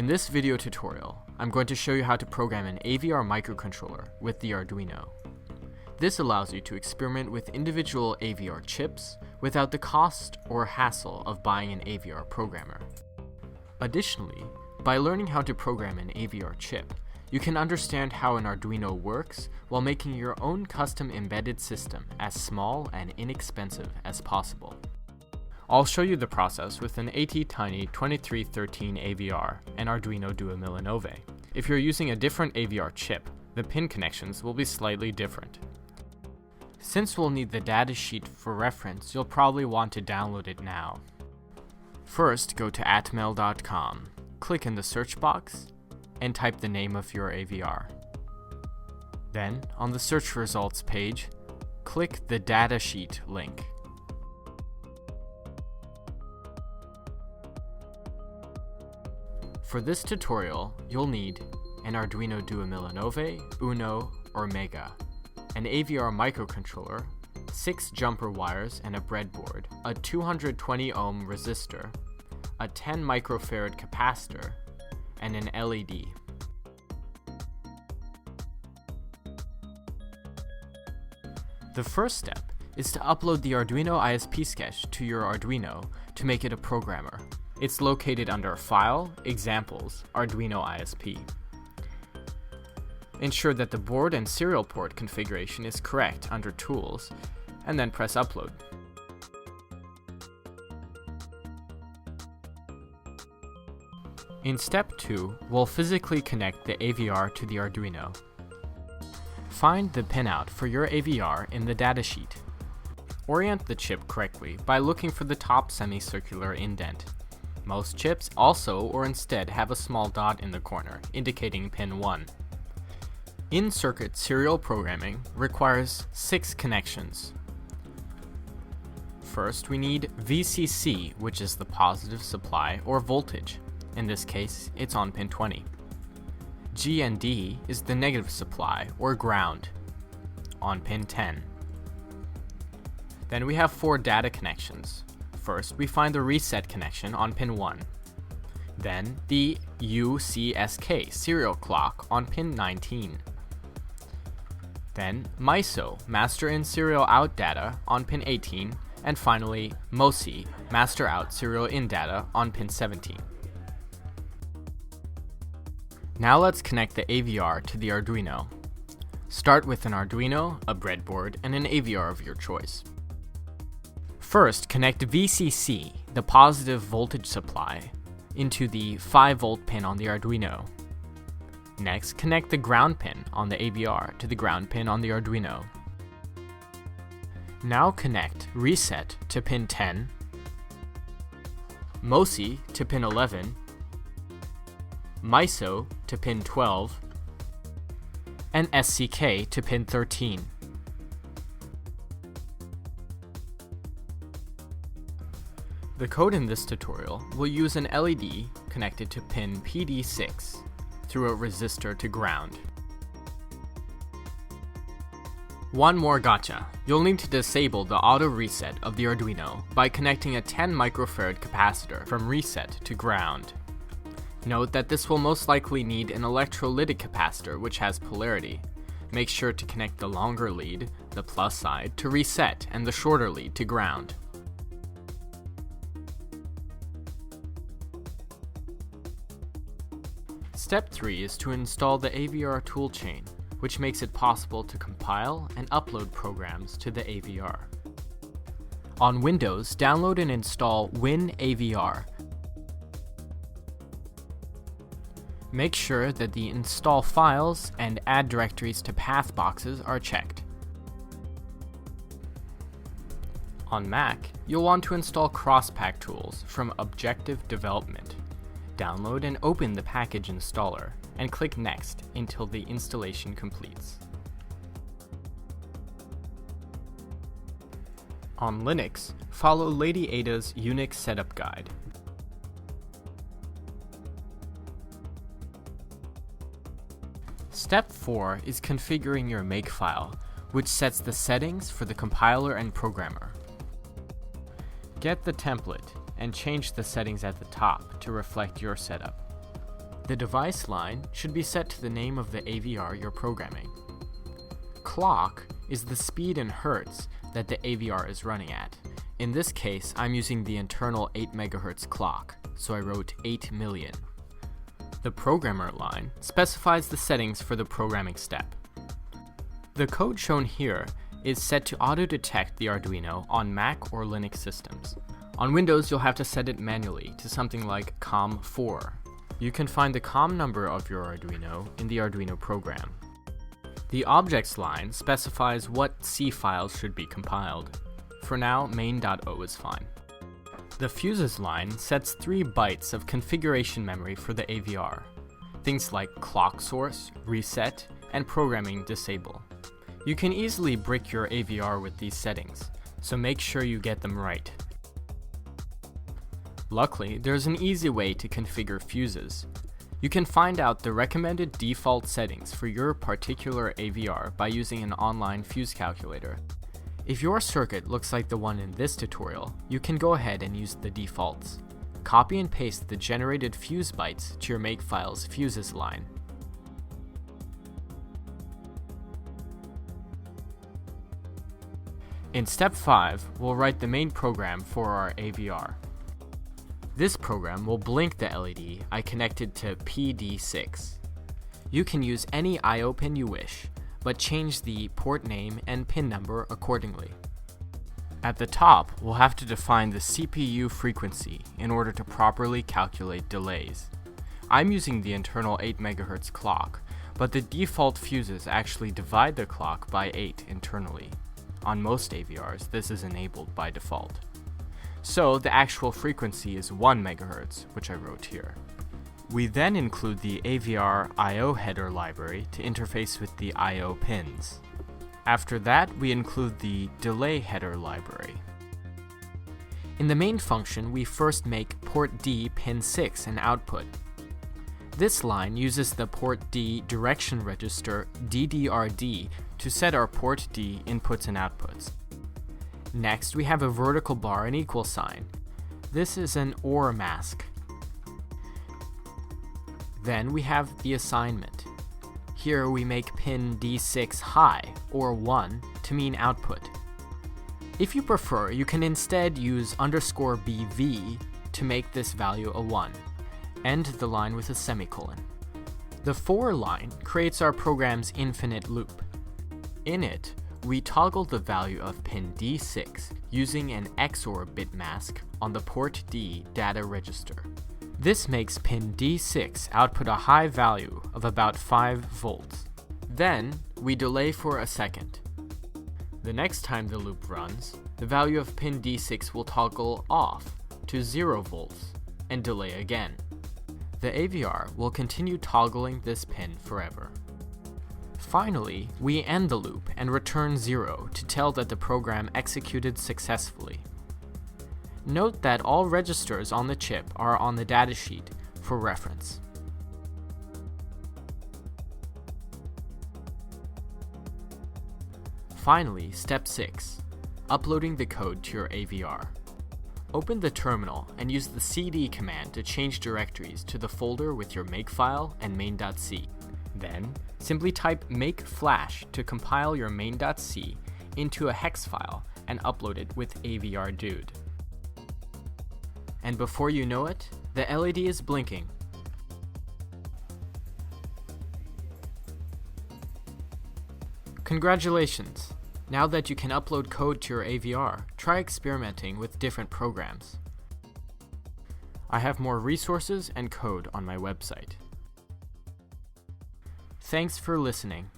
In this video tutorial, I'm going to show you how to program an AVR microcontroller with the Arduino. This allows you to experiment with individual AVR chips without the cost or hassle of buying an AVR programmer. Additionally, by learning how to program an AVR chip, you can understand how an Arduino works while making your own custom embedded system as small and inexpensive as possible. I'll show you the process with an ATtiny 2313 AVR and Arduino Duo Millenove. If you're using a different AVR chip, the pin connections will be slightly different. Since we'll need the datasheet for reference, you'll probably want to download it now. First, go to atmel.com, click in the search box, and type the name of your AVR. Then, on the search results page, click the datasheet link. For this tutorial, you'll need an Arduino Duo Millenove, Uno, or Mega, an AVR microcontroller, 6 jumper wires and a breadboard, a 220 ohm resistor, a 10 microfarad capacitor, and an LED. The first step is to upload the Arduino ISP sketch to your Arduino to make it a programmer. It's located under File, Examples, Arduino ISP. Ensure that the board and serial port configuration is correct under Tools, and then press Upload. In step 2, we'll physically connect the AVR to the Arduino. Find the pinout for your AVR in the datasheet. Orient the chip correctly by looking for the top semicircular indent. Most chips also or instead have a small dot in the corner, indicating pin 1. In-circuit serial programming requires 6 connections. First, we need VCC, which is the positive supply or voltage. In this case, it's on pin 20. G and D is the negative supply or ground, on pin 10. Then we have 4 data connections. First, we find the reset connection on pin 1. Then, the UCSK serial clock on pin 19. Then, MISO, master in serial out data, on pin 18. And finally, MOSI, master out serial in data, on pin 17. Now let's connect the AVR to the Arduino. Start with an Arduino, a breadboard, and an AVR of your choice. First, connect VCC, the positive voltage supply, into the 5-volt pin on the Arduino. Next, connect the ground pin on the AVR to the ground pin on the Arduino. Now connect Reset to pin 10, MOSI to pin 11, MISO to pin 12, and SCK to pin 13. The code in this tutorial will use an LED connected to pin PD6 through a resistor to ground. One more gotcha. You'll need to disable the auto reset of the Arduino by connecting a 10 microfarad capacitor from reset to ground. Note that this will most likely need an electrolytic capacitor which has polarity. Make sure to connect the longer lead, the plus side, to reset and the shorter lead to ground. Step 3 is to install the AVR toolchain, which makes it possible to compile and upload programs to the AVR. On Windows, download and install WinAVR. Make sure that the Install Files and Add Directories to Path boxes are checked. On Mac, you'll want to install Crosspack tools from Objective Development. Download and open the package installer, and click Next until the installation completes. On Linux, follow Lady Ada's Unix setup guide. Step 4 is configuring your makefile, which sets the settings for the compiler and programmer. Get the template and change the settings at the top to reflect your setup. The device line should be set to the name of the AVR you're programming. Clock is the speed in hertz that the AVR is running at. In this case, I'm using the internal 8 MHz clock, so I wrote 8 million. The programmer line specifies the settings for the programming step. The code shown here is set to auto-detect the Arduino on Mac or Linux systems. On Windows, you'll have to set it manually to something like COM4. You can find the COM number of your Arduino in the Arduino program. The objects line specifies what C files should be compiled. For now, main.o is fine. The fuses line sets 3 bytes of configuration memory for the AVR. Things like clock source, reset, and programming disable. You can easily brick your AVR with these settings, so make sure you get them right. Luckily, there's an easy way to configure fuses. You can find out the recommended default settings for your particular AVR by using an online fuse calculator. If your circuit looks like the one in this tutorial, you can go ahead and use the defaults. Copy and paste the generated fuse bytes to your makefile's fuses line. In step 5, we'll write the main program for our AVR. This program will blink the LED I connected to PD6. You can use any I/O pin you wish, but change the port name and pin number accordingly. At the top, we'll have to define the CPU frequency in order to properly calculate delays. I'm using the internal 8 MHz clock, but the default fuses actually divide the clock by 8 internally. On most AVRs, this is enabled by default. So the actual frequency is 1 MHz, which I wrote here. We then include the AVR I/O header library to interface with the I/O pins. After that, we include the delay header library. In the main function, we first make port D pin 6 an output. This line uses the port D direction register DDRD to set our port D inputs and outputs. Next, we have a vertical bar and equal sign. This is an OR mask. Then we have the assignment. Here we make pin D6 high, or 1, to mean output. If you prefer, you can instead use _BV to make this value a 1. End the line with a semicolon. The for line creates our program's infinite loop. In it, we toggle the value of pin D6 using an XOR bit mask on the port D data register. This makes pin D6 output a high value of about 5 volts. Then, we delay for a second. The next time the loop runs, the value of pin D6 will toggle off to 0 volts and delay again. The AVR will continue toggling this pin forever. Finally, we end the loop and return 0 to tell that the program executed successfully. Note that all registers on the chip are on the datasheet for reference. Finally, step 6, uploading the code to your AVR. Open the terminal and use the cd command to change directories to the folder with your makefile and main.c. Then, simply type make flash to compile your main.c into a hex file and upload it with AVRDude. And before you know it, the LED is blinking. Congratulations! Now that you can upload code to your AVR, try experimenting with different programs. I have more resources and code on my website. Thanks for listening.